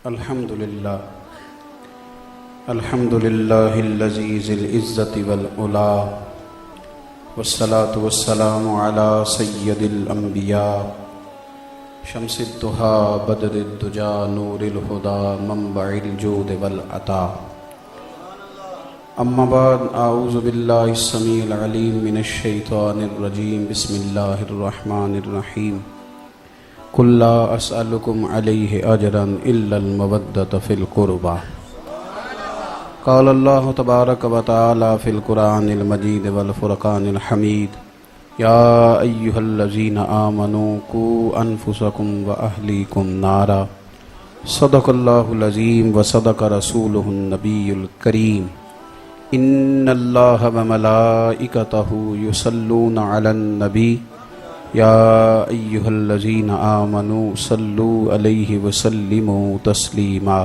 الحمدللہ الحمدللہ الذی ذی العزت والعلا والصلاة والسلام علی سید الانبیاء شمس الضحیٰ بدر الدجا نور الہدی منبع الجود والعطا اما بعد اعوذ باللہ السمیع العلیم من الشیطان الرجیم بسم اللہ الرحمن الرحیم قل لا اسألکم علیہ اجرا الا المودۃ فی القربى قال اللہ تبارک و تعالی فی القرآن المجید والفرقان الحمید یا ایہا الذین آمنوا قوا انفسکم واہلیکم نارا صدق اللہ العظیم وصدق رسولہ النبی الکریم ان اللہ وملائکتہ یصلون علی النبی یا ایہا الذین آمنوا صلوا علیہ وسلموا تسلیما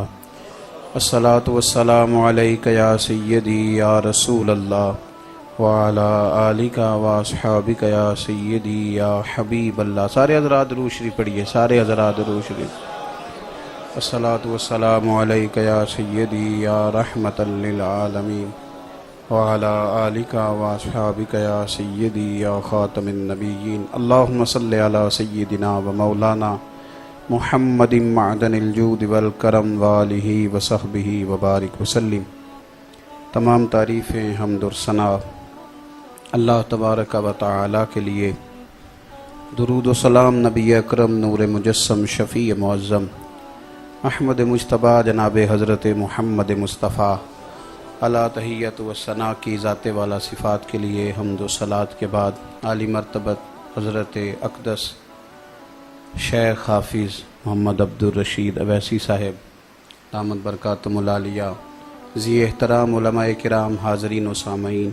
الصلاۃ والسلام علیک یا سیدی یا رسول اللہ وعلی آلک واصحابک یا سیدی یا حبیب اللہ۔ سارے حضرات درود شریف پڑھیے، سارے حضرات درود شریف۔ الصلاۃ والسلام علیک یا سیدی یا رحمۃ للعالمین وعلی آلک واصحابک یا سیدی یا خاتم النبیین۔ اللہم صلی علی سیدنا و مولانا محمد معدن الجود والکرم وآلہ وصحبہ وبارک وسلم۔ تمام تعریفیں حمد و ثنا اللہ تبارک و تعالی کے لیے، درود و سلام نبی اکرم نور مجسم شفیع معظم احمد مجتبیٰ جناب حضرت محمد مصطفیٰ علی تحیت و ثنا کی ذات والا صفات کے لیے حمد و صلات کے بعد عالی مرتبت حضرت اقدس شیخ حافظ محمد عبدالرشید اویسی صاحب دامت برکاتہم العالیہ، ذی احترام علماء کرام، حاضرین و سامعین،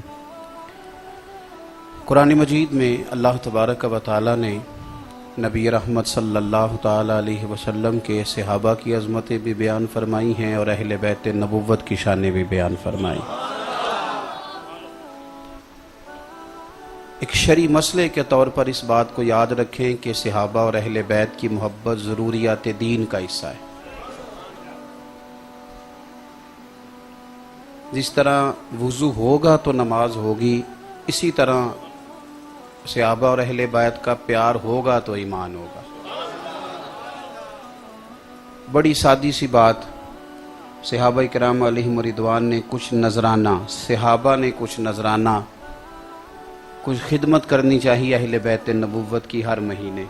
قرآن مجید میں اللہ تبارک و تعالی نے نبی رحمت صلی اللہ تعالی علیہ وسلم کے صحابہ کی عظمتیں بھی بیان فرمائی ہیں اور اہل بیت نبوت کی شانیں بھی بیان فرمائی۔ ایک شرعی مسئلے کے طور پر اس بات کو یاد رکھیں کہ صحابہ اور اہل بیت کی محبت ضروریات دین کا حصہ ہے۔ جس طرح وضو ہوگا تو نماز ہوگی، اسی طرح صحابہ اور اہل بیت کا پیار ہوگا تو ایمان ہوگا۔ بڑی سادی سی بات، صحابہ کرام علیہم رضوان نے کچھ نذرانہ، صحابہ نے کچھ نذرانہ، کچھ خدمت کرنی چاہیے اہل بیت نبوت کی ہر مہینے،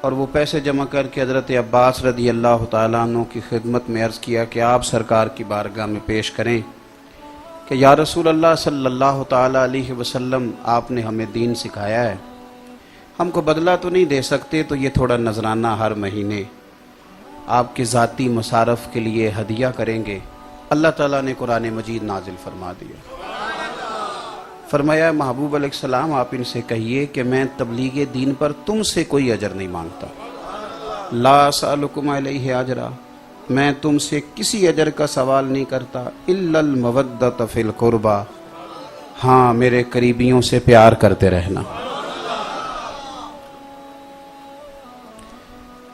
اور وہ پیسے جمع کر کے حضرت عباس رضی اللہ تعالیٰ عنہ کی خدمت میں عرض کیا کہ آپ سرکار کی بارگاہ میں پیش کریں کہ یا رسول اللہ صلی اللہ تعالیٰ علیہ وسلم، آپ نے ہمیں دین سکھایا ہے، ہم کو بدلہ تو نہیں دے سکتے، تو یہ تھوڑا نذرانہ ہر مہینے آپ کے ذاتی مصارف کے لیے ہدیہ کریں گے۔ اللہ تعالیٰ نے قرآن مجید نازل فرما دیا، فرمایا محبوب علیہ السلام آپ ان سے کہیے کہ میں تبلیغ دین پر تم سے کوئی اجر نہیں مانگتا، لا اسألکم علیہ اجرا، میں تم سے کسی اجر کا سوال نہیں کرتا، الا المودۃ فی القربى، ہاں میرے قریبیوں سے پیار کرتے رہنا۔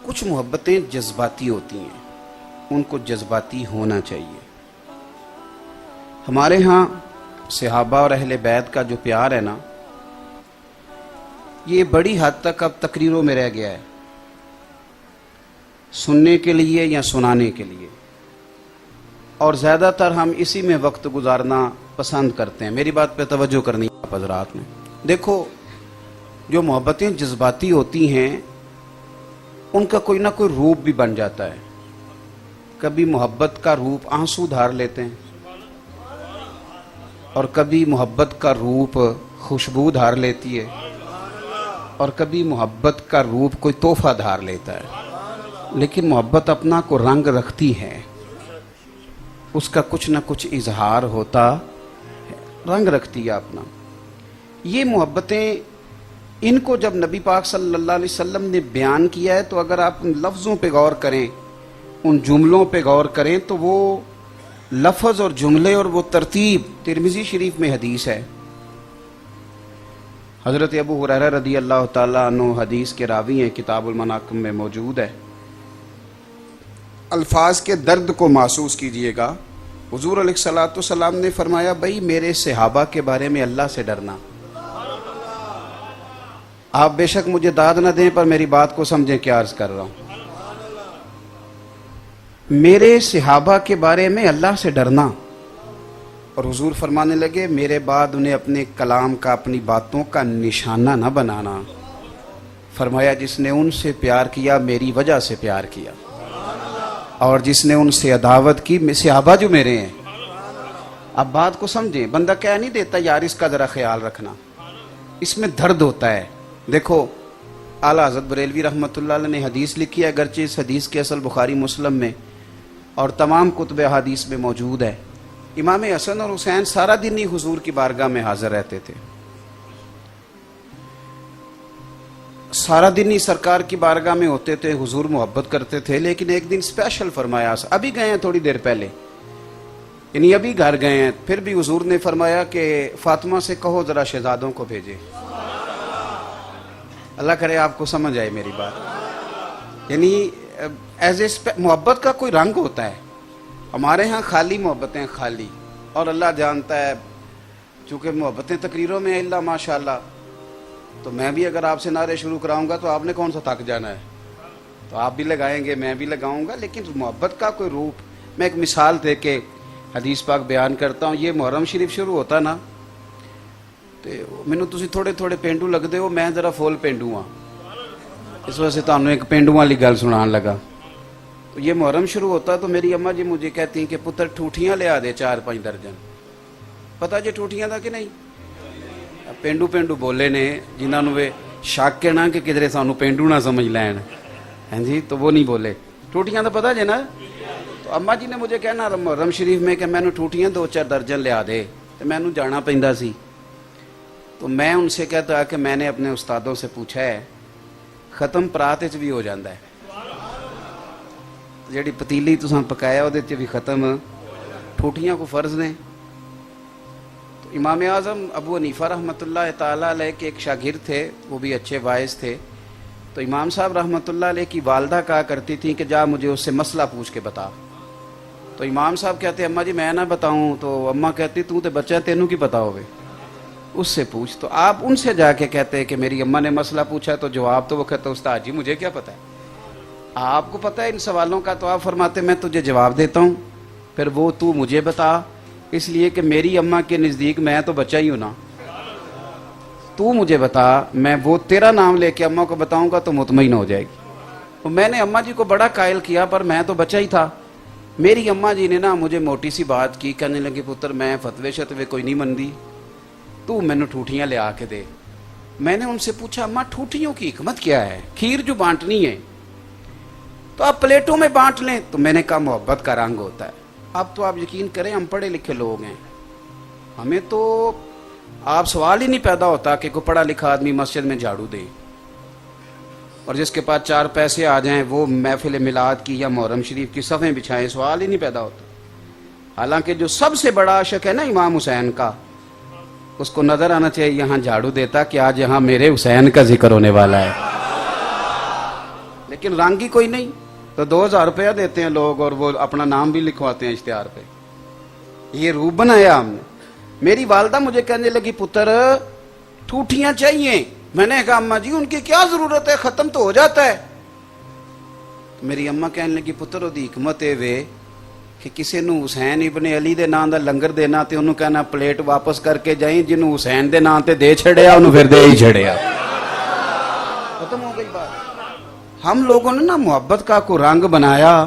کچھ محبتیں جذباتی ہوتی ہیں، ان کو جذباتی ہونا چاہیے۔ ہمارے ہاں صحابہ اور اہل بیت کا جو پیار ہے نا، یہ بڑی حد تک اب تقریروں میں رہ گیا ہے، سننے کے لیے یا سنانے کے لیے، اور زیادہ تر ہم اسی میں وقت گزارنا پسند کرتے ہیں۔ میری بات پہ توجہ کرنی ہے آپ حضرات نے۔ دیکھو، جو محبتیں جذباتی ہوتی ہیں ان کا کوئی نہ کوئی روپ بھی بن جاتا ہے۔ کبھی محبت کا روپ آنسو دھار لیتے ہیں، اور کبھی محبت کا روپ خوشبو دھار لیتی ہے، اور کبھی محبت کا روپ کوئی تحفہ دھار لیتا ہے۔ لیکن محبت اپنا کو رنگ رکھتی ہے، اس کا کچھ نہ کچھ اظہار ہوتا ہے، رنگ رکھتی ہے اپنا۔ یہ محبتیں، ان کو جب نبی پاک صلی اللہ علیہ وسلم نے بیان کیا ہے، تو اگر آپ ان لفظوں پہ غور کریں، ان جملوں پہ غور کریں، تو وہ لفظ اور جملے اور وہ ترتیب، ترمذی شریف میں حدیث ہے، حضرت ابو ہریرہ رضی اللہ تعالیٰ عنہ حدیث کے راوی ہیں، کتاب المناقب میں موجود ہے الفاظ کے درد کو محسوس کیجئے گا. حضور علیہ الصلوۃ والسلام نے فرمایا بھائی میرے صحابہ کے بارے میں اللہ سے ڈرنا. آپ بے شک مجھے داد نہ دیں پر میری بات کو سمجھیں کیا عرض کر رہا ہوں. میرے صحابہ کے بارے میں اللہ سے ڈرنا. اور حضور فرمانے لگے میرے بعد انہیں اپنے کلام کا اپنی باتوں کا نشانہ نہ بنانا. فرمایا جس نے ان سے پیار کیا میری وجہ سے پیار کیا اور جس نے ان سے عداوت کی صحابہ جو میرے ہیں. اب بات کو سمجھیں. بندہ کہہ نہیں دیتا یار اس کا ذرا خیال رکھنا. اس میں درد ہوتا ہے. دیکھو اعلیٰ حضرت بریلوی رحمۃ اللہ علیہ نے حدیث لکھی ہے، اگرچہ اس حدیث کے اصل بخاری مسلم میں اور تمام کتب حدیث میں موجود ہے. امام حسن اور حسین سارا دن ہی حضور کی بارگاہ میں حاضر رہتے تھے، سارا دن ہی سرکار کی بارگاہ میں ہوتے تھے، حضور محبت کرتے تھے. لیکن ایک دن اسپیشل فرمایا، ابھی گئے ہیں تھوڑی دیر پہلے، یعنی ابھی گھر گئے ہیں، پھر بھی حضور نے فرمایا کہ فاطمہ سے کہو ذرا شہزادوں کو بھیجے. اللہ کرے آپ کو سمجھ آئے میری بات. یعنی ایز اے محبت کا کوئی رنگ ہوتا ہے. ہمارے ہاں خالی محبتیں خالی، اور اللہ جانتا ہے چونکہ محبتیں تقریروں میں اللہ ماشاء اللہ. تو میں بھی اگر آپ سے نعرے شروع کراؤں گا تو آپ نے کون سا تھک جانا ہے. تو آپ بھی لگائیں گے میں بھی لگاؤں گا. لیکن محبت کا کوئی روپ، میں ایک مثال دے کے حدیث پاک بیان کرتا ہوں. یہ محرم شریف شروع ہوتا نا تو مینوں تسی تھوڑے تھوڑے پینڈو لگتے ہو، میں ذرا فول پینڈو ہاں، اس وجہ سے تمہیں ایک پینڈو والی گل سنان لگا. تو یہ محرم شروع ہوتا تو میری اماں جی مجھے کہتی ہیں کہ پتر ٹھوٹیاں لے آ دے 4-5 درجن. پتہ جی ٹھوٹیاں دا کہ نہیں؟ پینڈو پینڈو بولے نے جنہوں نے شک کے نہ کہ کدھر سانو پینڈو نہ سمجھ لین، ہاں جی، تو وہ نہیں بولے. ٹھوٹیاں دا پتہ جی نا. تو اماں جی نے مجھے کہنا محرم شریف میں کہ میں نے ٹھوٹیاں 2-4 درجن لیا دے، تو میں نے جانا پیندا سی. تو میں ان سے کہتا کہ میں نے اپنے استادوں سے پوچھا ہے ختم پرات وچ بھی ہو جاتا ہے، جیڑی پتیلی تساں پکایا وہ بھی ختم، ٹھوٹیاں کو فرض نے. تو امام اعظم ابو حنیفہ رحمۃ اللہ تعالیٰ علیہ کے ایک شاگرد تھے، وہ بھی اچھے واعظ تھے. تو امام صاحب رحمۃ اللہ علیہ کی والدہ کہا کرتی تھیں کہ جا مجھے اس سے مسئلہ پوچھ کے بتا. تو امام صاحب کہتے اماں جی میں نہ بتاؤں. تو اماں کہتی تو تے بچہ تینوں کی پتا ہوگے، اس سے پوچھ. تو آپ ان سے جا کے کہتے کہ میری اماں نے مسئلہ پوچھا. تو جواب تو وہ کہتا استاد جی مجھے کیا پتا ہے، آپ کو پتہ ہے ان سوالوں کا. تو آپ فرماتے میں تجھے جواب دیتا ہوں، پھر وہ تو مجھے بتا، اس لیے کہ میری اماں کے نزدیک میں تو بچہ ہی ہوں نا. تو مجھے بتا، میں وہ تیرا نام لے کے اماں کو بتاؤں گا تو مطمئن ہو جائے گی. تو میں نے اماں جی کو بڑا قائل کیا پر میں تو بچہ ہی تھا. میری اماں جی نے نا مجھے موٹی سی بات کی، کہنے لگے پتر میں فتوے شتوے کوئی نہیں مندی، تو میں نے ٹھوٹیاں لے آ کے دے. میں نے ان سے پوچھا اماں ٹھوٹیوں کی حکمت کیا ہے؟ کھیر جو بانٹنی ہے تو آپ پلیٹوں میں بانٹ لیں. تو میں نے کہا محبت کا رنگ ہوتا ہے. اب تو آپ یقین کریں ہم پڑھے لکھے لوگ ہیں، ہمیں تو آپ سوال ہی نہیں پیدا ہوتا کہ کوئی پڑھا لکھا آدمی مسجد میں جھاڑو دے اور جس کے پاس 4 پیسے آ جائیں وہ محفل میلاد کی یا محرم شریف کی صفیں بچھائیں. سوال ہی نہیں پیدا ہوتا. حالانکہ جو سب سے بڑا عاشق ہے نا امام حسین کا، اس کو نظر آنا چاہیے یہاں جھاڑو دیتا کہ آج یہاں میرے حسین کا ذکر ہونے والا ہے. لیکن رنگ ہی کوئی نہیں. تو 2000 روپیہ دیتے ہیں لوگ اور وہ اپنا نام بھی لکھواتے ہیں اشتہار پہ. یہ روپ بنایا ہم نے. میری والدہ مجھے کہنے لگی پتر ٹھوٹیاں چاہیے. میں نے کہا اماں جی ان کی کیا ضرورت ہے، ختم تو ہو جاتا ہے. میری اماں کہنے لگی پتر وہ حکمت ہے وے کہ کسی نو حسین ابن علی دے نام دا لنگر دینا تے انہوں کہنا پلیٹ واپس کر کے جائیں، جنہوں حسین دے نام تے دے چھڑیا انہوں پھر دے ہی چھڑیا. ختم ہو گئی بات. ہم لوگوں نے نا محبت کا کوئی رنگ بنایا،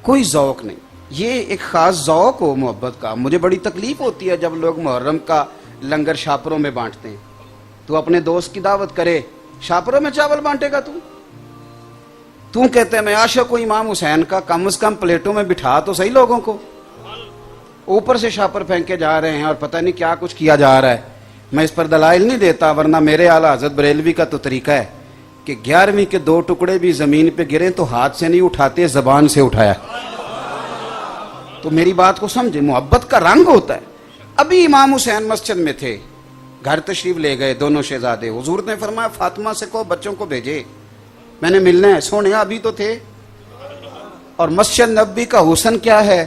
کوئی ذوق نہیں. یہ ایک خاص ذوق ہو محبت کا. مجھے بڑی تکلیف ہوتی ہے جب لوگ محرم کا لنگر شاپروں میں بانٹتے ہیں. تو اپنے دوست کی دعوت کرے، شاپروں میں چاول بانٹے گا تو کہتے ہیں میں عاشق ہوں امام حسین کا، کم از کم پلیٹوں میں بٹھا تو صحیح لوگوں کو. اوپر سے شاپر پھینکے جا رہے ہیں اور پتہ نہیں کیا کچھ کیا جا رہا ہے. میں اس پر دلائل نہیں دیتا، ورنہ میرے اعلیٰ حضرت بریلوی کا تو طریقہ ہے کہ 11ویں کے 2 ٹکڑے بھی زمین پہ گریں تو ہاتھ سے نہیں اٹھاتے، زبان سے اٹھایا. تو میری بات کو سمجھے، محبت کا رنگ ہوتا ہے. ابھی امام حسین مسجد میں تھے، گھر تشریف لے گئے دونوں شہزادے. حضور نے فرمایا فاطمہ سے کہو بچوں کو بھیجے، میں نے ملنا ہے. سونے ابھی تو تھے. اور مسجد نبوی کا حسن کیا ہے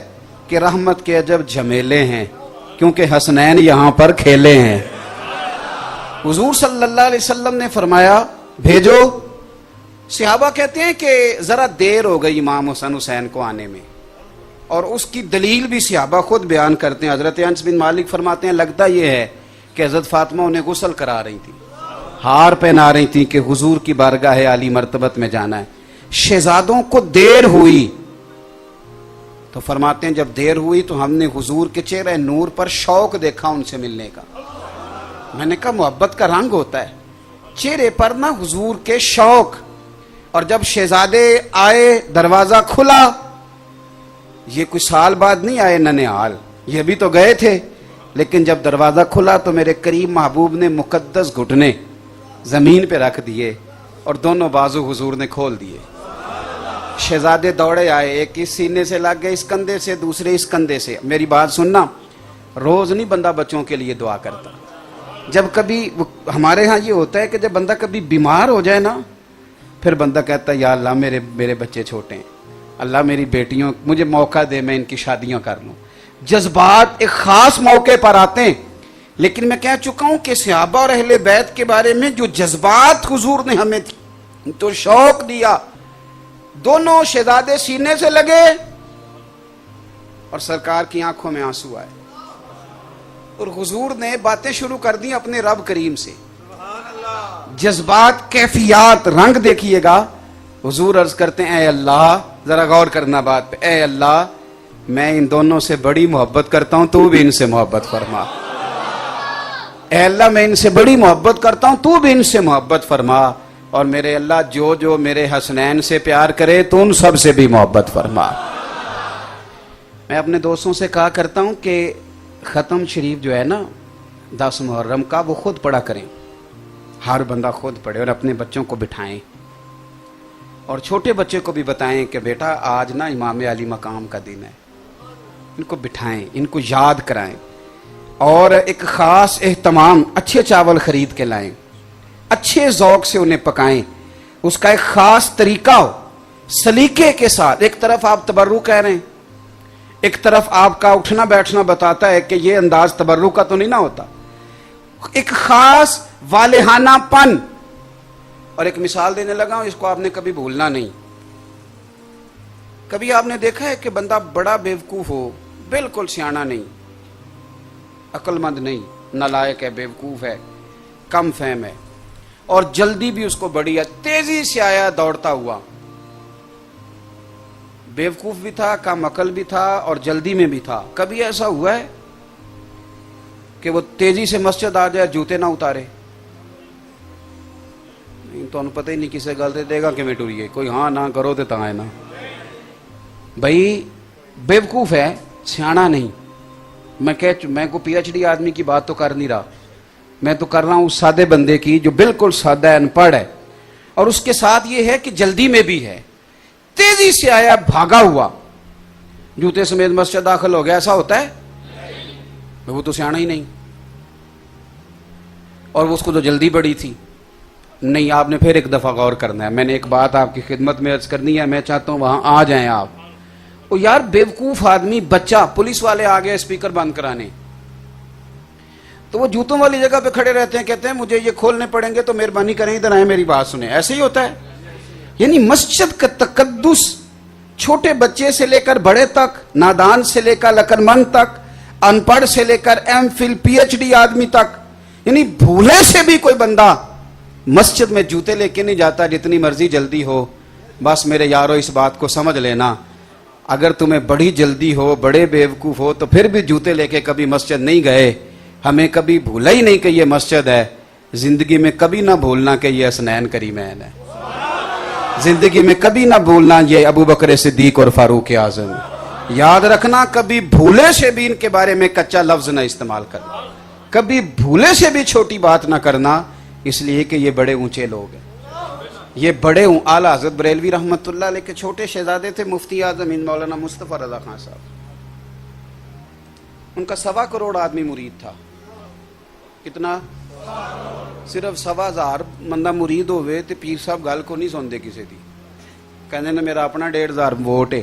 کہ رحمت کے عجب جھمیلے ہیں، کیونکہ حسنین یہاں پر کھیلے ہیں۔ حضور صلی اللہ علیہ وسلم نے فرمایا بھیجو۔ صحابہ کہتے ہیں کہ ذرا دیر ہو گئی امام حسن حسین کو آنے میں، اور اس کی دلیل بھی صحابہ خود بیان کرتے ہیں۔ حضرت انس بن مالک فرماتے ہیں لگتا یہ ہے کہ حضرت فاطمہ انہیں غسل کرا رہی تھی، ہار پہنا رہی تھی کہ حضور کی بارگاہ عالی مرتبت میں جانا ہے۔ شہزادوں کو دیر ہوئی تو فرماتے ہیں جب دیر ہوئی تو ہم نے حضور کے چہرے نور پر شوق دیکھا ان سے ملنے کا۔ میں نے کہا محبت کا رنگ ہوتا ہے چہرے پر نا حضور کے شوق۔ اور جب شہزادے آئے دروازہ کھلا، یہ کوئی سال بعد نہیں آئے ننھیال، یہ بھی تو گئے تھے، لیکن جب دروازہ کھلا تو میرے قریب محبوب نے مقدس گھٹنے زمین پہ رکھ دیے اور دونوں بازو حضور نے کھول دیے۔ شہزادے دوڑے آئے، ایک اس سینے سے لگ گئے اس کندھے سے، دوسرے اس کندھے سے۔ میری بات سننا، روز نہیں بندہ بچوں کے لیے دعا کرتا۔ جب کبھی ہمارے ہاں یہ ہوتا ہے کہ جب بندہ کبھی بیمار ہو جائے نا، پھر بندہ کہتا ہے یا اللہ میرے بچے چھوٹے ہیں، اللہ میری بیٹیوں مجھے موقع دے میں ان کی شادیاں کر لوں۔ جذبات ایک خاص موقع پر آتے ہیں، لیکن میں کہہ چکا ہوں کہ صحابہ اور اہل بیت کے بارے میں جو جذبات حضور نے ہمیں تو شوق دیا، دونوں شہزادے سینے سے لگے اور سرکار کی آنکھوں میں آنسو آئے، اور حضور نے باتیں شروع کر دی اپنے رب کریم سے۔ جذبات، کیفیات، رنگ دیکھیے گا۔ حضور عرض کرتے ہیں اے اللہ، ذرا غور کرنا بات پہ، اے اللہ میں ان دونوں سے بڑی محبت کرتا ہوں، تو بھی ان سے محبت فرما۔ اے اللہ میں ان سے بڑی محبت کرتا ہوں، تو بھی ان سے محبت فرما۔ اور میرے اللہ جو میرے حسنین سے پیار کرے تو ان سب سے بھی محبت فرما۔ میں اپنے دوستوں سے کہا کرتا ہوں کہ ختم شریف جو ہے نا 10 محرم کا، وہ خود پڑھا کریں، ہر بندہ خود پڑھے اور اپنے بچوں کو بٹھائیں، اور چھوٹے بچے کو بھی بتائیں کہ بیٹا آج نا امام علی مقام کا دن ہے، ان کو بٹھائیں، ان کو یاد کرائیں، اور ایک خاص اہتمام، اچھے چاول خرید کے لائیں، اچھے ذوق سے انہیں پکائیں، اس کا ایک خاص طریقہ ہو، سلیقے کے ساتھ۔ ایک طرف آپ تبرک کہہ رہے ہیں، ایک طرف آپ کا اٹھنا بیٹھنا بتاتا ہے کہ یہ انداز تبرک کا تو نہیں نہ ہوتا، ایک خاص والہانہ پن۔ اور ایک مثال دینے لگا ہوں، اس کو آپ نے کبھی بھولنا نہیں۔ کبھی آپ نے دیکھا ہے کہ بندہ بڑا بیوقوف ہو، بالکل سیاںا نہیں، عقل مند نہیں، نالائق ہے، بیوقوف ہے، کم فہم ہے، اور جلدی بھی اس کو بڑی ہے، تیزی سے آیا دوڑتا ہوا، بیوقوف بھی تھا، کم عقل بھی تھا، اور جلدی میں بھی تھا۔ کبھی ایسا ہوا ہے کہ وہ تیزی سے مسجد آ جائے جوتے نہ اتارے؟ نہیں تو انہوں پتہ ہی نہیں کسے گل دے گا کہ میں ٹوریے کوئی ہاں نہ کرو تو تاں ہے نا بھائی، بیوقوف ہے، سیاںا نہیں۔ میں کو پی ایچ ڈی آدمی کی بات تو کر نہیں رہا، میں تو کر رہا ہوں اس سادے بندے کی جو بالکل سادہ ہے، ان پڑھ ہے، اور اس کے ساتھ یہ ہے کہ جلدی میں بھی ہے، تیزی سے آیا، بھاگا ہوا، جوتے سمیت مسجد داخل ہو گیا۔ ایسا ہوتا ہے؟ وہ تو سیاںا ہی نہیں، اور اس کو تو جلدی بڑی تھی۔ نہیں، آپ نے پھر ایک دفعہ غور کرنا ہے۔ میں نے ایک بات آپ کی خدمت میں عرض کرنی ہے، میں چاہتا ہوں وہاں آ جائیں آپ۔ وہ یار بیوقوف آدمی، بچہ، پولیس والے آ گئے اسپیکر بند کرانے، تو وہ جوتوں والی جگہ پہ کھڑے رہتے ہیں، کہتے ہیں مجھے یہ کھولنے پڑیں گے تو مہربانی کریں ادھر آئیں میری بات سنیں۔ ایسے ہی ہوتا ہے، یعنی مسجد کا تقدس چھوٹے بچے سے لے کر بڑے تک، نادان سے لے کر عقلمند تک، ان پڑھ سے لے کر M Phil P H D آدمی تک، یعنی بھولے سے بھی کوئی بندہ مسجد میں جوتے لے کے نہیں جاتا، جتنی مرضی جلدی ہو۔ بس میرے یارو اس بات کو سمجھ لینا، اگر تمہیں بڑی جلدی ہو، بڑے بیوقوف ہو، تو پھر بھی جوتے لے کے کبھی مسجد نہیں گئے، ہمیں کبھی بھولا ہی نہیں کہ یہ مسجد ہے۔ زندگی میں کبھی نہ بھولنا کہ یہ حسنین کریمین ہے، زندگی میں کبھی نہ بھولنا یہ ابو بکر صدیق اور فاروق اعظم۔ یاد رکھنا، کبھی بھولے سے بھی ان کے بارے میں کچا لفظ نہ استعمال کرنا، کبھی بھولے سے بھی چھوٹی بات نہ کرنا، اس لیے کہ یہ بڑے اونچے لوگ ہیں، یہ بڑے اعلیٰ حضرت بریلوی رحمۃ اللہ علیہ کے چھوٹے شہزادے تھے مفتی اعظم ہند مولانا مصطفیٰ رضا خان صاحب، ان کا 1.25 کروڑ آدمی مرید تھا۔ کتنا؟ صرف 1.25 بندہ مرید ہوئے تو پیر صاحب گل کو نہیں سنتے کسی دی، کہنے نے میرا اپنا 1.5 ووٹ ہے،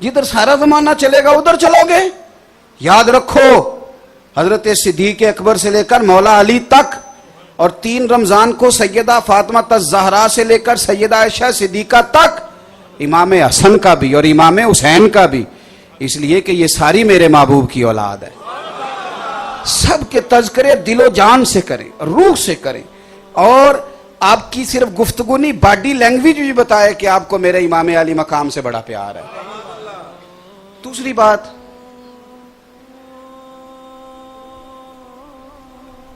جدھر سارا زمانہ چلے گا ادھر چلو گے؟ یاد رکھو حضرت صدیق اکبر سے لے کر مولا علی تک، اور 3 رمضان کو سیدہ فاطمہ الزہرا سے لے کر سیدہ عائشہ صدیقہ تک، امام حسن کا بھی اور امام حسین کا بھی، اس لیے کہ یہ ساری میرے محبوب کی اولاد ہے۔ سب کے تذکرے دل و جان سے کریں، روح سے کریں، اور آپ کی صرف گفتگو نہیں، باڈی لینگویج بھی بتائے کہ آپ کو میرے امام علی مقام سے بڑا پیار ہے۔ دوسری بات،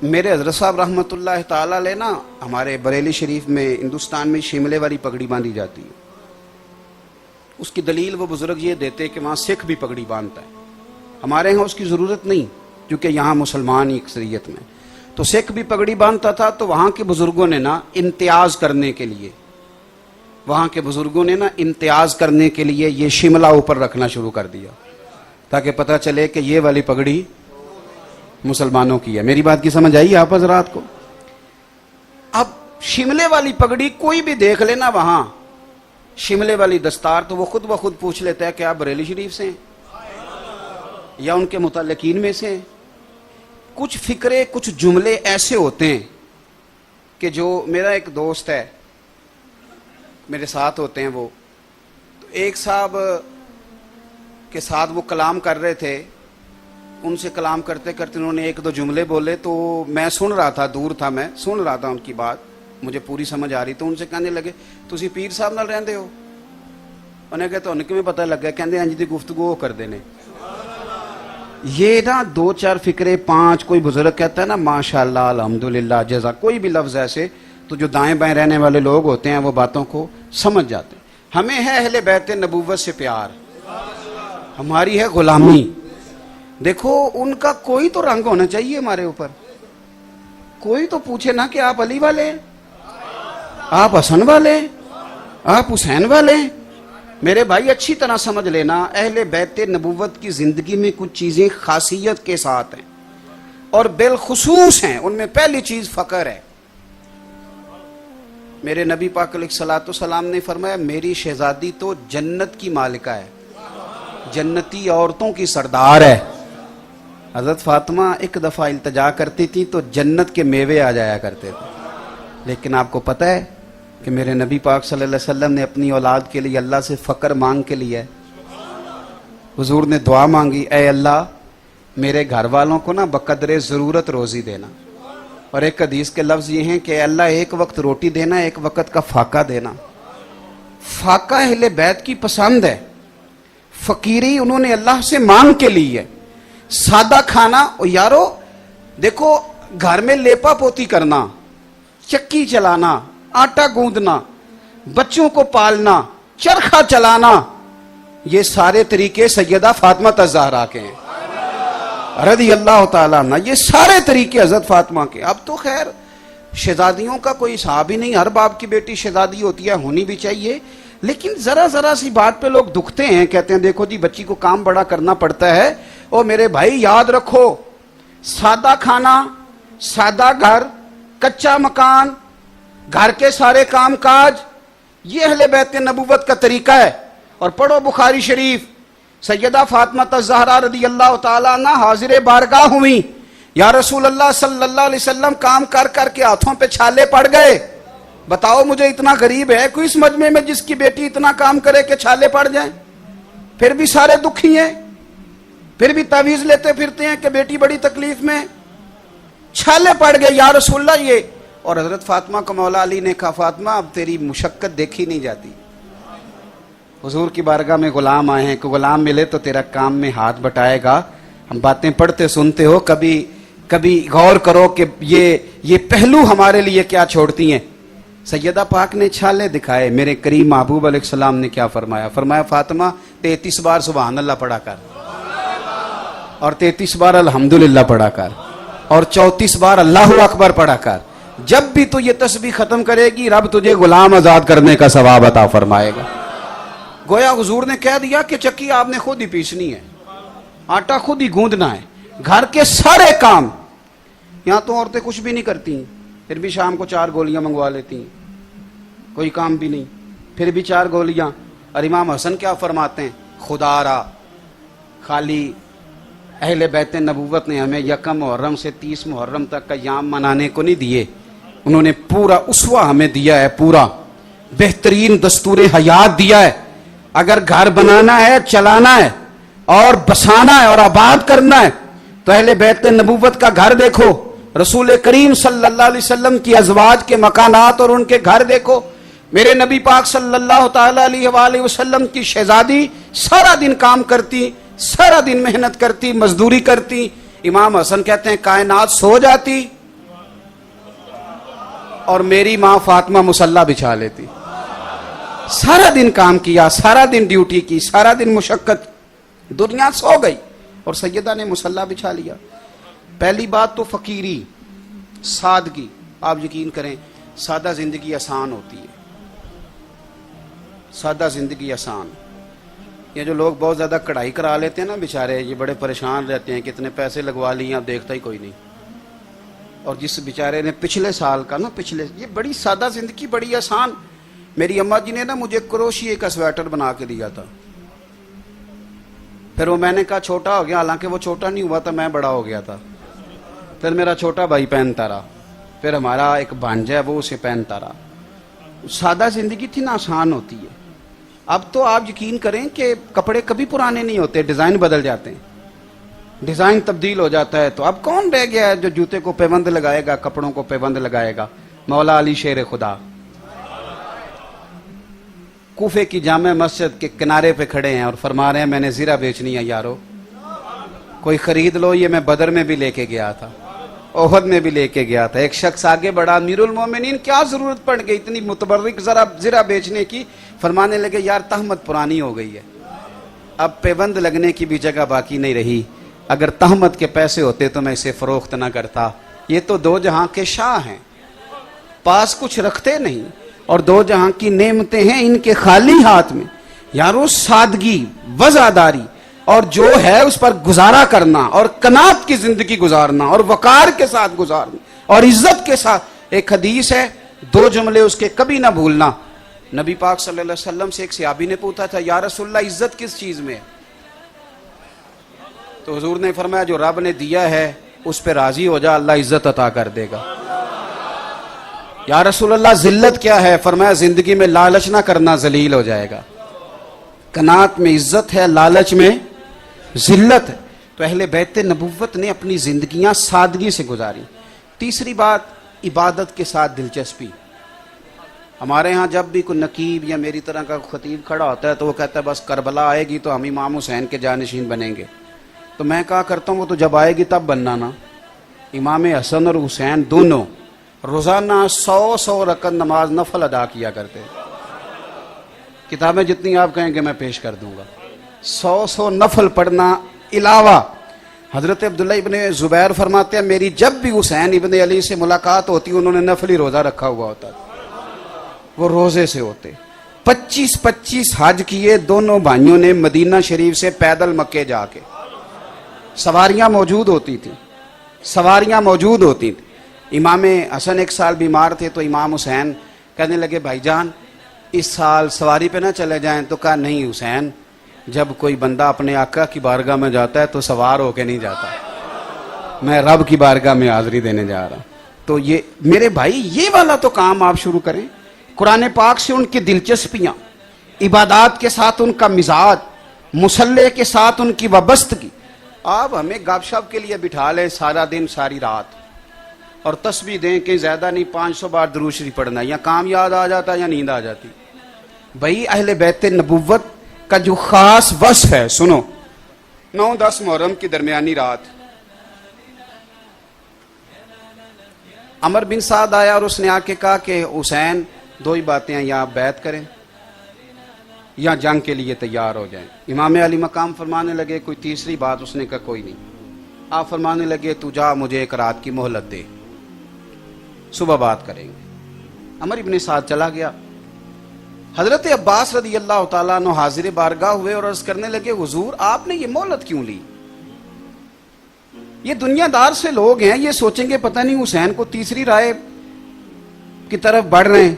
میرے حضرت صاحب رحمۃ اللہ تعالی علیہ نا، ہمارے بریلی شریف میں ہندوستان میں شملے والی پگڑی باندھی جاتی ہے۔ اس کی دلیل وہ بزرگ یہ دیتے کہ وہاں سکھ بھی پگڑی باندھتا ہے، ہمارے ہاں اس کی ضرورت نہیں کیونکہ یہاں مسلمان ہی اکثریت میں، تو سکھ بھی پگڑی باندھتا تھا۔ تو وہاں کے بزرگوں نے نا امتیاز کرنے کے لیے، یہ شملہ اوپر رکھنا شروع کر دیا تاکہ پتہ چلے کہ یہ والی پگڑی مسلمانوں کی ہے۔ میری بات کی سمجھ آئی آپ حضرات کو؟ اب شملے والی پگڑی کوئی بھی دیکھ لینا وہاں شملے والی دستار، تو وہ خود بخود پوچھ لیتا ہے کہ آپ بریلی شریف سے ہیں یا ان کے متعلقین میں سے ہیں۔ کچھ فکرے، کچھ جملے ایسے ہوتے ہیں کہ جو، میرا ایک دوست ہے میرے ساتھ ہوتے ہیں، وہ ایک صاحب کے ساتھ وہ کلام کر رہے تھے، ان سے کلام کرتے کرتے انہوں نے 1-2 جملے بولے، تو میں سن رہا تھا، دور تھا، میں سن رہا تھا ان کی بات، مجھے پوری سمجھ آ رہی، تو ان سے کہنے لگے تسی پیر صاحب نال رہندے ہو؟ انہیں کہتے ان کیویں پتہ لگ گیا؟ کہندے انج دی گفتگو کر دینے۔ یہ نا 2-4 فکرے 5 کوئی بزرگ کہتا ہے نا ماشاءاللہ الحمدللہ جزا، کوئی بھی لفظ ایسے، تو جو دائیں بائیں رہنے والے لوگ ہوتے ہیں وہ باتوں کو سمجھ جاتے ہیں۔ ہمیں ہے اہل بیت نبوت سے پیار، ہماری ہے غلامی۔ دیکھو ان کا کوئی تو رنگ ہونا چاہیے ہمارے اوپر، کوئی تو پوچھے نا کہ آپ علی والے، آپ حسن والے، آپ حسین والے۔ میرے بھائی اچھی طرح سمجھ لینا، اہل بیت نبوت کی زندگی میں کچھ چیزیں خاصیت کے ساتھ ہیں اور بالخصوص ہیں۔ ان میں پہلی چیز فقر ہے۔ میرے نبی پاک علیہ الصلوۃ والسلام نے فرمایا میری شہزادی تو جنت کی مالکہ ہے، جنتی عورتوں کی سردار ہے۔ حضرت فاطمہ ایک دفعہ التجا کرتی تھی تو جنت کے میوے آ جایا کرتے تھے، لیکن آپ کو پتہ ہے کہ میرے نبی پاک صلی اللہ علیہ وسلم نے اپنی اولاد کے لیے اللہ سے فقر مانگ کے لیا ہے۔ حضور نے دعا مانگی، اے اللہ میرے گھر والوں کو نا بقدر ضرورت روزی دینا، اور ایک حدیث کے لفظ یہ ہیں کہ اے اللہ ایک وقت روٹی دینا، ایک وقت کا فاقہ دینا۔ فاقہ اہل بیت کی پسند ہے، فقیری انہوں نے اللہ سے مانگ کے لی ہے۔ سادہ کھانا، اور یارو دیکھو گھر میں لیپا پوتی کرنا، چکی چلانا، آٹا گوندنا، بچوں کو پالنا، چرخہ چلانا، یہ سارے طریقے سیدہ فاطمہ الزہرا کے ہیں رضی اللہ تعالیٰ عنہ، یہ سارے طریقے حضرت فاطمہ کے۔ اب تو خیر شہزادیوں کا کوئی حساب ہی نہیں، ہر باپ کی بیٹی شہزادی ہوتی ہے، ہونی بھی چاہیے، لیکن ذرا سی بات پہ لوگ دکھتے ہیں، کہتے ہیں دیکھو جی بچی کو کام بڑا کرنا پڑتا ہے۔ اور میرے بھائی یاد رکھو، سادہ کھانا، سادہ گھر، کچا مکان، گھر کے سارے کام کاج، یہ اہل بیت نبوت کا طریقہ ہے۔ اور پڑھو بخاری شریف، سیدہ فاطمہ الزہرا رضی اللہ تعالیٰ عنہ حاضر بارگاہ ہوئی، یا رسول اللہ صلی اللہ علیہ وسلم کام کر کر کے ہاتھوں پہ چھالے پڑ گئے، بتاؤ مجھے اتنا غریب ہے کوئی اس مجمع میں جس کی بیٹی اتنا کام کرے کہ چھالے پڑ جائیں؟ پھر بھی سارے دکھی ہیں، پھر بھی تعویذ لیتے پھرتے ہیں کہ بیٹی بڑی تکلیف میں، چھالے پڑ گئے یا رسول اللہ یہ۔ اور حضرت فاطمہ کو مولا علی نے کہا فاطمہ اب تیری مشقت دیکھی نہیں جاتی، حضور کی بارگاہ میں غلام آئے ہیں، کہ غلام ملے تو تیرا کام میں ہاتھ بٹائے گا۔ ہم باتیں پڑھتے سنتے ہو، کبھی غور کرو کہ یہ پہلو ہمارے لیے کیا چھوڑتی ہیں۔ سیدہ پاک نے چھالے دکھائے، میرے کریم محبوب علیہ السلام نے کیا فرمایا؟ فرمایا فاطمہ 33 بار سبحان اللہ پڑھا کر، اور 33 بار الحمدللہ پڑھا کر، اور 34 بار اللہ اکبر پڑھا کر۔ جب بھی تو یہ تسبیح ختم کرے گی رب تجھے غلام آزاد کرنے کا ثواب عطا فرمائے گا۔ گویا حضور نے کہہ دیا کہ چکی آپ نے خود ہی پیسنی ہے، آٹا خود ہی گوندنا ہے، گھر کے سارے کام۔ یہاں تو عورتیں کچھ بھی نہیں کرتی، پھر بھی شام کو 4 گولیاں منگوا لیتی ہیں، کوئی کام بھی نہیں، پھر بھی 4 گولیاں۔ اور امام حسن کیا فرماتے ہیں خدا را خالی اہل بیت نبوت نے ہمیں یکم محرم سے 30 محرم تک کا یام منانے کو نہیں دیے، انہوں نے پورا اسوہ ہمیں دیا ہے، پورا بہترین دستور حیات دیا ہے۔ اگر گھر بنانا ہے، چلانا ہے اور بسانا ہے اور آباد کرنا ہے تو اہل بیت نبوت کا گھر دیکھو، رسول کریم صلی اللہ علیہ وسلم کی ازواج کے مکانات اور ان کے گھر دیکھو۔ میرے نبی پاک صلی اللہ تعالی علیہ وآلہ وسلم کی شہزادی سارا دن کام کرتی، سارا دن محنت کرتی، مزدوری کرتی۔ امام حسن کہتے ہیں کائنات سو جاتی اور میری ماں فاطمہ مصلی بچھا لیتی۔ سارا دن کام کیا، سارا دن ڈیوٹی کی، سارا دن مشقت، دنیا سو گئی اور سیدہ نے مصلی بچھا لیا۔ پہلی بات تو فقیری، سادگی۔ آپ یقین کریں سادہ زندگی آسان ہوتی ہے، سادہ زندگی آسان۔ یہ جو لوگ بہت زیادہ کڑھائی کرا لیتے ہیں نا بیچارے، یہ بڑے پریشان رہتے ہیں، کتنے پیسے لگوا لیے اب دیکھتا ہی کوئی نہیں۔ اور جس بیچارے نے پچھلے سال کا نا یہ بڑی سادہ زندگی، بڑی آسان۔ میری اماں جی نے نا مجھے کروشیے کا سویٹر بنا کے دیا تھا، پھر وہ میں نے کہا چھوٹا ہو گیا، حالانکہ وہ چھوٹا نہیں ہوا تھا، میں بڑا ہو گیا تھا۔ پھر میرا چھوٹا بھائی پہنتا رہا، پھر ہمارا ایک بھانجا ہے وہ اسے پہنتا رہا۔ سادہ زندگی تھی نا، آسان ہوتی ہے۔ اب تو آپ یقین کریں کہ کپڑے کبھی پرانے نہیں ہوتے، ڈیزائن بدل جاتے ہیں، ڈیزائن تبدیل ہو جاتا ہے۔ تو اب کون رہ گیا ہے جو جوتے کو پیبند لگائے گا، کپڑوں کو پیبند لگائے گا؟ مولا علی شیر خدا کوفے کی جامع مسجد کے کنارے پہ کھڑے ہیں اور فرما رہے ہیں میں نے زیرہ بیچنی ہے یارو، کوئی خرید لو۔ یہ میں بدر میں بھی لے کے گیا تھا، احد میں بھی لے کے گیا تھا۔ ایک شخص آگے بڑھا، امیر المومنین کیا ضرورت پڑ گئی اتنی متبرک ذرا زرہ بیچنے کی؟ فرمانے لگے یار تہمت پرانی ہو گئی ہے، اب پیبند لگنے کی بھی جگہ باقی نہیں رہی، اگر تہمت کے پیسے ہوتے تو میں اسے فروخت نہ کرتا۔ یہ تو دو جہاں کے شاہ ہیں، پاس کچھ رکھتے نہیں، اور دو جہاں کی نعمتیں ہیں ان کے خالی ہاتھ میں۔ یارو سادگی، وزاداری اور جو ہے اس پر گزارا کرنا، اور قناعت کی زندگی گزارنا، اور وقار کے ساتھ گزارنا، اور عزت کے ساتھ۔ ایک حدیث ہے، دو جملے اس کے کبھی نہ بھولنا۔ نبی پاک صلی اللہ علیہ وسلم سے ایک صحابی نے پوچھا تھا یا رسول اللہ عزت کس چیز میں ہے؟ تو حضور نے فرمایا جو رب نے دیا ہے اس پہ راضی ہو جا، اللہ عزت عطا کر دے گا۔ یا رسول اللہ ذلت کیا ہے؟ فرمایا زندگی میں لالچ نہ کرنا، ذلیل ہو جائے گا۔ قناعت میں عزت ہے، لالچ میں ذلت ہے۔ تو اہل بیت نبوت نے اپنی زندگیاں سادگی سے گزاری۔ تیسری بات، عبادت کے ساتھ دلچسپی۔ ہمارے ہاں جب بھی کوئی نقیب یا میری طرح کا خطیب کھڑا ہوتا ہے تو وہ کہتا ہے بس کربلا آئے گی تو ہم امام حسین کے جانشین بنیں گے۔ تو میں کہا کرتا ہوں وہ تو جب آئے گی تب بننا نا۔ امام حسن اور حسین دونوں روزانہ 100 رکعت نماز نفل ادا کیا کرتے، کتابیں جتنی آپ کہیں گے میں پیش کر دوں گا۔ 100 نفل پڑھنا علاوہ حضرت عبداللہ ابن زبیر فرماتے ہیں میری جب بھی حسین ابن علی سے ملاقات ہوتی انہوں نے نفلی روزہ رکھا ہوا ہوتا، وہ روزے سے ہوتے۔ 25 حج کیے دونوں بھائیوں نے مدینہ شریف سے پیدل مکے جا کے، سواریاں موجود ہوتی تھیں، سواریاں موجود ہوتی تھیں۔ امام حسن ایک سال بیمار تھے تو امام حسین کہنے لگے بھائی جان اس سال سواری پہ نہ چلے جائیں، تو کہا نہیں حسین، جب کوئی بندہ اپنے آقا کی بارگاہ میں جاتا ہے تو سوار ہو کے نہیں جاتا، میں رب کی بارگاہ میں حاضری دینے جا رہا ہوں۔ تو یہ میرے بھائی یہ والا تو کام آپ شروع کریں، قرآن پاک سے ان کی دلچسپیاں، عبادات کے ساتھ ان کا مزاج، مصلح کے ساتھ ان کی وابستگی۔ آپ ہمیں گپ شپ کے لیے بٹھا لیں سارا دن ساری رات اور تسبیح دیں کہ زیادہ نہیں 500 بار درود شریف پڑھنا، یا کام یاد آ جاتا یا نیند آ جاتی۔ بھائی اہل بیت نبوت کا جو خاص وصف ہے سنو، 9-10 محرم کی درمیانی رات عمر بن سعد آیا اور اس نے آ کے کہا کہ حسین دو ہی باتیں ہیں، یا آپ بیعت کریں یا جنگ کے لیے تیار ہو جائیں۔ امام علی مقام فرمانے لگے کوئی تیسری بات؟ اس نے کہا کوئی نہیں۔ آپ فرمانے لگے تو جا مجھے ایک رات کی مہلت دے، صبح بات کریں گے۔ عمر ابن سعد چلا گیا۔ حضرت عباس رضی اللہ تعالیٰ عنہ حاضر بارگاہ ہوئے اور عرض کرنے لگے حضور آپ نے یہ مہلت کیوں لی؟ یہ دنیا دار سے لوگ ہیں، یہ سوچیں گے پتہ نہیں حسین کو تیسری رائے کی طرف بڑھ رہے ہیں۔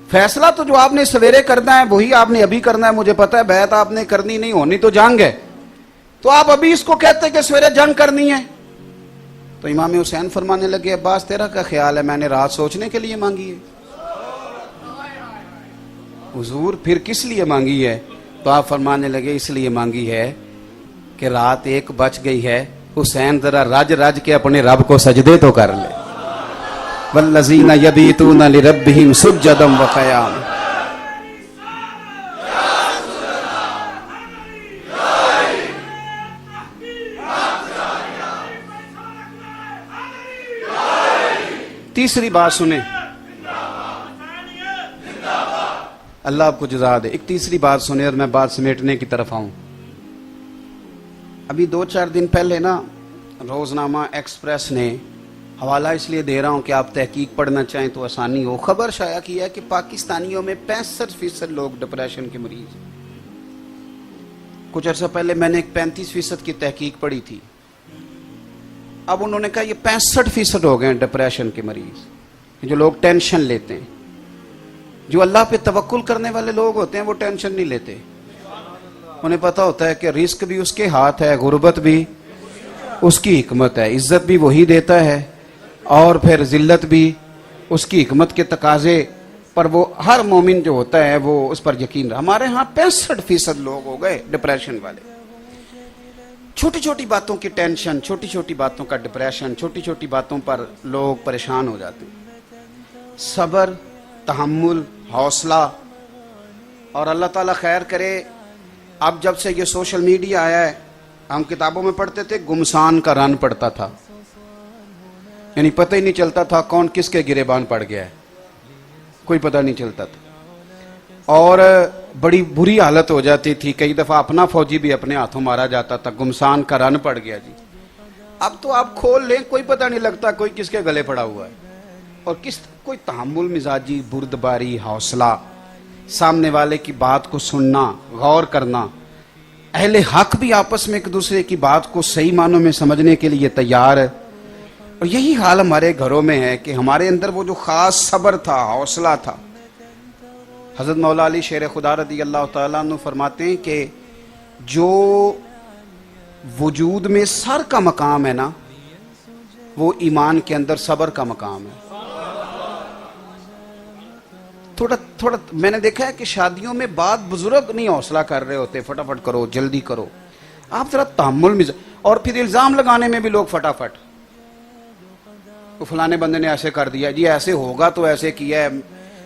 فیصلہ تو جو آپ نے سویرے کرنا ہے وہی آپ نے ابھی کرنا ہے. مجھے پتا ہے بیعت آپ نے کرنی نہیں، ہونی تو جنگ ہے، تو آپ ابھی اس کو کہتے کہ سویرے جنگ کرنی ہے. تو امام حسین فرمانے لگے عباس تیرا کیا خیال ہے، میں نے رات سوچنے کے لیے مانگی ہے. حضور پھر کس لیے مانگی ہے؟ تو آپ فرمانے لگے اس لیے مانگی ہے کہ رات 1 بج گئی ہے، حسین ذرا رج رج کے اپنے رب کو سجدے تو کر لے. والذین یبیتون لربہم سجدا وقیاما. تیسری بات سنیں، اللہ آپ کو جزا دے. ایک تیسری بات سنیں اور میں بات سمیٹنے کی طرف آؤں. ابھی 2-4 دن پہلے نا روزنامہ ایکسپریس نے، حوالہ اس لیے دے رہا ہوں کہ آپ تحقیق پڑھنا چاہیں تو آسانی ہو، خبر شائع کی ہے کہ پاکستانیوں میں 65% لوگ ڈپریشن کے مریض ہیں. کچھ عرصہ پہلے میں نے ایک 35% کی تحقیق پڑھی تھی. اب انہوں نے کہا یہ 65% ہو گئے ہیں ڈپریشن کے مریض. جو لوگ ٹینشن لیتے ہیں، جو اللہ پہ توکل کرنے والے لوگ ہوتے ہیں وہ ٹینشن نہیں لیتے. انہیں پتا ہوتا ہے کہ رزق بھی اس کے ہاتھ ہے، غربت بھی اس کی حکمت ہے، عزت بھی وہی دیتا ہے اور پھر ذلت بھی اس کی حکمت کے تقاضے پر وہ ہر مومن جو ہوتا ہے وہ اس پر یقین رہا. ہمارے ہاں 65% لوگ ہو گئے ڈپریشن والے. چھوٹی چھوٹی باتوں کی ٹینشن، چھوٹی چھوٹی باتوں کا ڈپریشن، چھوٹی چھوٹی باتوں پر لوگ پریشان ہو جاتے ہیں. صبر، تحمل، حوصلہ. اور اللہ تعالیٰ خیر کرے، اب جب سے یہ سوشل میڈیا آیا ہے، ہم کتابوں میں پڑھتے تھے گمسان کا رن پڑتا تھا، یعنی پتہ ہی نہیں چلتا تھا کون کس کے گریبان پڑ گیا ہے، کوئی پتہ نہیں چلتا تھا. اور بڑی بری حالت ہو جاتی تھی، کئی دفعہ اپنا فوجی بھی اپنے ہاتھوں مارا جاتا تھا. گمسان کا رن پڑ گیا جی. اب تو آپ کھول لیں کوئی پتہ نہیں لگتا کوئی کس کے گلے پڑا ہوا ہے. اور کوئی تحمل مزاجی، بردباری، حوصلہ، سامنے والے کی بات کو سننا، غور کرنا. اہل حق بھی آپس میں ایک دوسرے کی بات کو صحیح معنوں میں سمجھنے کے لیے تیار ہے. اور یہی حال ہمارے گھروں میں ہے کہ ہمارے اندر وہ جو خاص صبر تھا، حوصلہ تھا. حضرت مولا علی شیر خدا رضی اللہ تعالیٰ عنہ فرماتے ہیں کہ جو وجود میں سر کا مقام ہے نا، وہ ایمان کے اندر صبر کا مقام ہے. تھوڑا میں نے دیکھا ہے کہ شادیوں میں بعد بزرگ نہیں حوصلہ کر رہے ہوتے، فٹافٹ کرو، جلدی کرو. آپ ذرا تحمل اور پھر الزام لگانے میں بھی لوگ فٹافٹ، تو فلانے بندے نے ایسے کر دیا جی، ایسے ہوگا تو ایسے کیا ہے.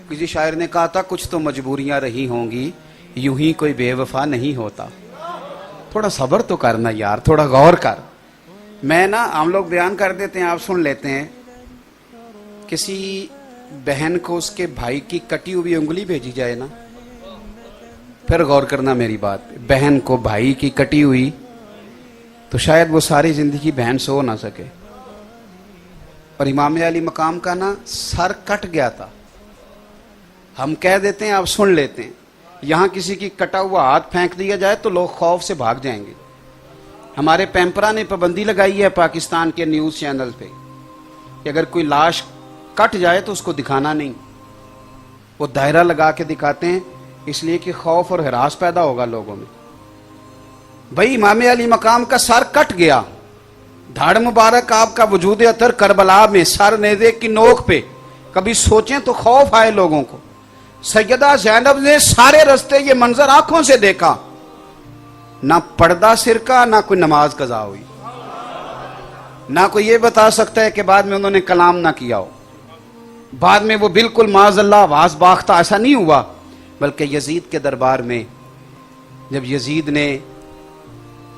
کسی شاعر نے کہا تھا کچھ تو مجبوریاں رہی ہوں گی، یوں ہی کوئی بے وفا نہیں ہوتا. تھوڑا صبر تو کرنا یار، تھوڑا غور کر. میں نا ہم لوگ بیان کر دیتے ہیں، آپ سن لیتے ہیں. کسی بہن کو اس کے بھائی کی کٹی ہوئی انگلی بھیجی جائے نا، پھر غور کرنا میری بات پہ. بہن کو بھائی کی کٹی ہوئی تو شاید وہ ساری زندگی بہن سو نہ سکے. اور امام علی مقام کا نا سر کٹ گیا تھا. ہم کہہ دیتے ہیں، آپ سن لیتے ہیں. یہاں کسی کی کٹا ہوا ہاتھ پھینک دیا جائے تو لوگ خوف سے بھاگ جائیں گے. ہمارے پیمپرا نے پابندی لگائی ہے پاکستان کے نیوز چینل پہ کہ اگر کوئی لاش کٹ جائے تو اس کو دکھانا نہیں. وہ دائرہ لگا کے دکھاتے ہیں اس لیے کہ خوف اور ہراس پیدا ہوگا لوگوں میں. بھائی امام علی مقام کا سر کٹ گیا، دھاڑ مبارک آپ کا وجود اطہر کربلا میں سر نیزے کی نوک پہ. کبھی سوچیں تو خوف آئے لوگوں کو. سیدہ زینب نے سارے رستے یہ منظر آنکھوں سے دیکھا، نہ پردہ سر کا، نہ کوئی نماز قضا ہوئی، نہ کوئی یہ بتا سکتا ہے کہ بعد میں انہوں نے کلام نہ کیا ہو، بعد میں وہ بالکل معاذ اللہ واز باختہ. ایسا نہیں ہوا. بلکہ یزید کے دربار میں جب یزید نے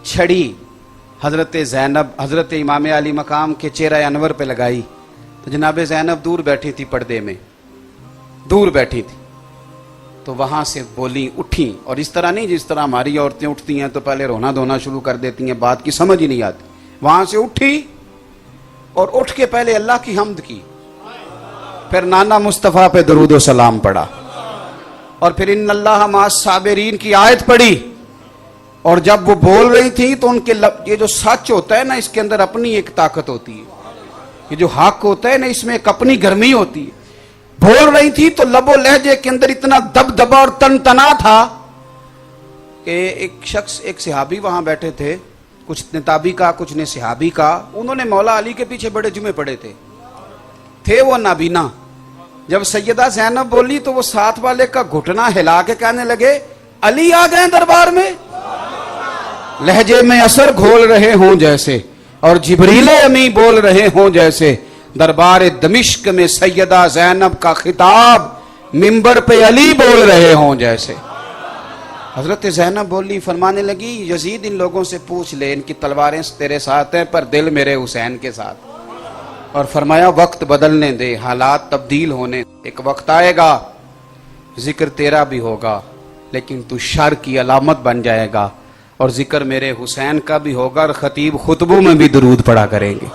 چھڑی حضرت زینب، حضرت امام علی مقام کے چہرہ انور پہ لگائی تو جناب زینب دور بیٹھی تھی، پردے میں دور بیٹھی تھی. تو وہاں سے بولی، اٹھی. اور اس طرح نہیں جس طرح ہماری عورتیں اٹھتی ہیں تو پہلے رونا دھونا شروع کر دیتی ہیں، بات کی سمجھ ہی نہیں آتی. وہاں سے اٹھی اور اٹھ کے پہلے اللہ کی حمد کی، پھر نانا مصطفیٰ پہ درود و سلام پڑھا، اور پھر ان اللہ مع الصابرین کی آیت پڑھی. اور جب وہ بول رہی تھی تو ان کے یہ جو سچ ہوتا ہے نا، اس کے اندر اپنی ایک طاقت ہوتی ہے. یہ جو حق ہوتا ہے نا، اس میں ایک اپنی گرمی ہوتی ہے. بول رہی تھی تو لب و لہجے کے اندر اتنا دبدبا اور تنتنا تھا کہ ایک شخص، ایک صحابی وہاں بیٹھے تھے، کچھ نے تابعی کا، کچھ نے صحابی کا، انہوں نے مولا علی کے پیچھے بڑے جمعے پڑے تھے وہ نابینا۔ جب سیدہ زینب بولی تو وہ ساتھ والے کا گھٹنا ہلا کے کہنے لگے علی آ گئے دربار میں، لہجے میں اثر گھول رہے ہوں جیسے، اور جبریل امی بول رہے ہوں جیسے، دربار دمشق میں سیدہ زینب کا خطاب منبر پہ علی بول رہے ہوں جیسے۔ حضرت زینب بولی، فرمانے لگی یزید ان لوگوں سے پوچھ لے، ان کی تلواریں تیرے ساتھ ہیں پر دل میرے حسین کے ساتھ۔ اور فرمایا وقت بدلنے دے، حالات تبدیل ہونے، ایک وقت آئے گا ذکر تیرا بھی ہوگا لیکن تو شر کی علامت بن جائے گا، اور ذکر میرے حسین کا بھی ہوگا، اور خطیب خطبوں میں بھی درود پڑھا کریں گے۔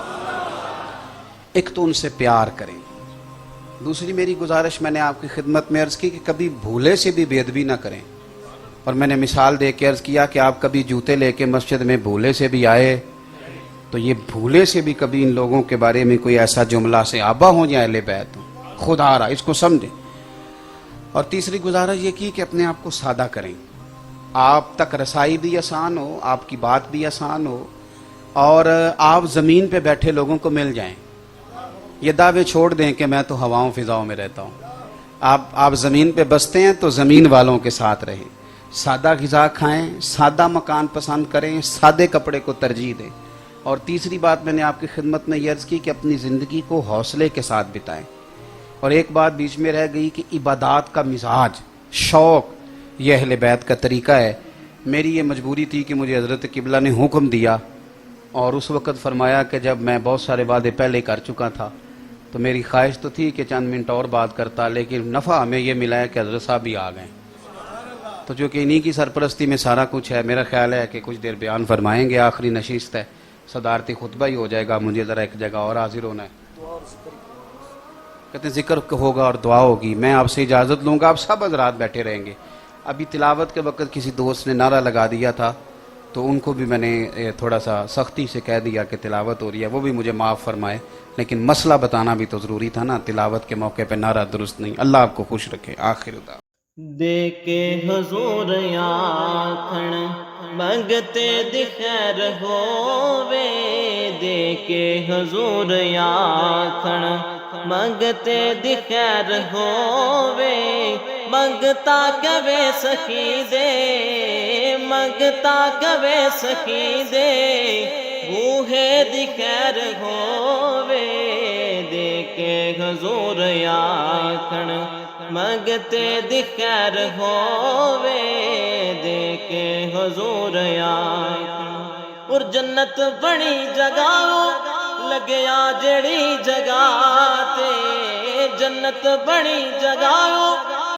ایک تو ان سے پیار کریں، دوسری میری گزارش میں نے آپ کی خدمت میں عرض کی کہ کبھی بھولے سے بھی بے ادبی نہ کریں، اور میں نے مثال دے کے عرض کیا کہ آپ کبھی جوتے لے کے مسجد میں بھولے سے بھی آئے تو یہ بھولے سے بھی کبھی ان لوگوں کے بارے میں کوئی ایسا جملہ سے آبا ہو یا اہل بیت ہو، خدا رہا، اس کو سمجھیں۔ اور تیسری گزارش یہ کی کہ اپنے آپ کو سادہ کریں، آپ تک رسائی بھی آسان ہو، آپ کی بات بھی آسان ہو، اور آپ زمین پہ بیٹھے لوگوں کو مل جائیں۔ یہ دعوے چھوڑ دیں کہ میں تو ہواؤں فضاؤں میں رہتا ہوں۔ آپ زمین پہ بستے ہیں تو زمین والوں کے ساتھ رہیں، سادہ غذا کھائیں، سادہ مکان پسند کریں، سادے کپڑے کو ترجیح دیں۔ اور تیسری بات میں نے آپ کی خدمت میں یہ عرض کی کہ اپنی زندگی کو حوصلے کے ساتھ بتائیں۔ اور ایک بات بیچ میں رہ گئی کہ عبادات کا مزاج، شوق، یہ اہل بیت کا طریقہ ہے۔ میری یہ مجبوری تھی کہ مجھے حضرت قبلہ نے حکم دیا، اور اس وقت فرمایا کہ جب میں بہت سارے وعدے پہلے کر چکا تھا تو میری خواہش تو تھی کہ چند منٹ اور بات کرتا، لیکن نفع ہمیں یہ ملا ہے کہ حضرت صاحب بھی آ گئے، تو جو کہ انہی کی سرپرستی میں سارا کچھ ہے، میرا خیال ہے کہ کچھ دیر بیان فرمائیں گے، آخری نشست ہے، صدارتی خطبہ ہی ہو جائے گا، مجھے ذرا ایک جگہ اور حاضر ہونا ہے۔ کہتے ہیں ذکر ہوگا اور دعا ہوگی، میں آپ سے اجازت لوں گا، آپ سب حضرات بیٹھے رہیں گے۔ ابھی تلاوت کے وقت کسی دوست نے نعرہ لگا دیا تھا تو ان کو بھی میں نے تھوڑا سا سختی سے کہہ دیا کہ تلاوت ہو رہی ہے، وہ بھی مجھے معاف فرمائے، لیکن مسئلہ بتانا بھی تو ضروری تھا نا، تلاوت کے موقع پہ نعرہ درست نہیں۔ اللہ آپ کو خوش رکھے۔ آخر دعوانا دے کے حضور آکھن منگتے دی خیر ہووے، دے کے حضور آکھن منگتے دی خیر ہووے، منگتا کبے سخی دے، منگتا کبے سخی دے، بوہے دی خیر ہووے، دے کے حضور آکھن منگتے دی خیر ہووے، دے کے حضور آکھن۔ اور جنت بڑی جگہ لگیا جڑی جگہ تے، جنت بڑی جگہ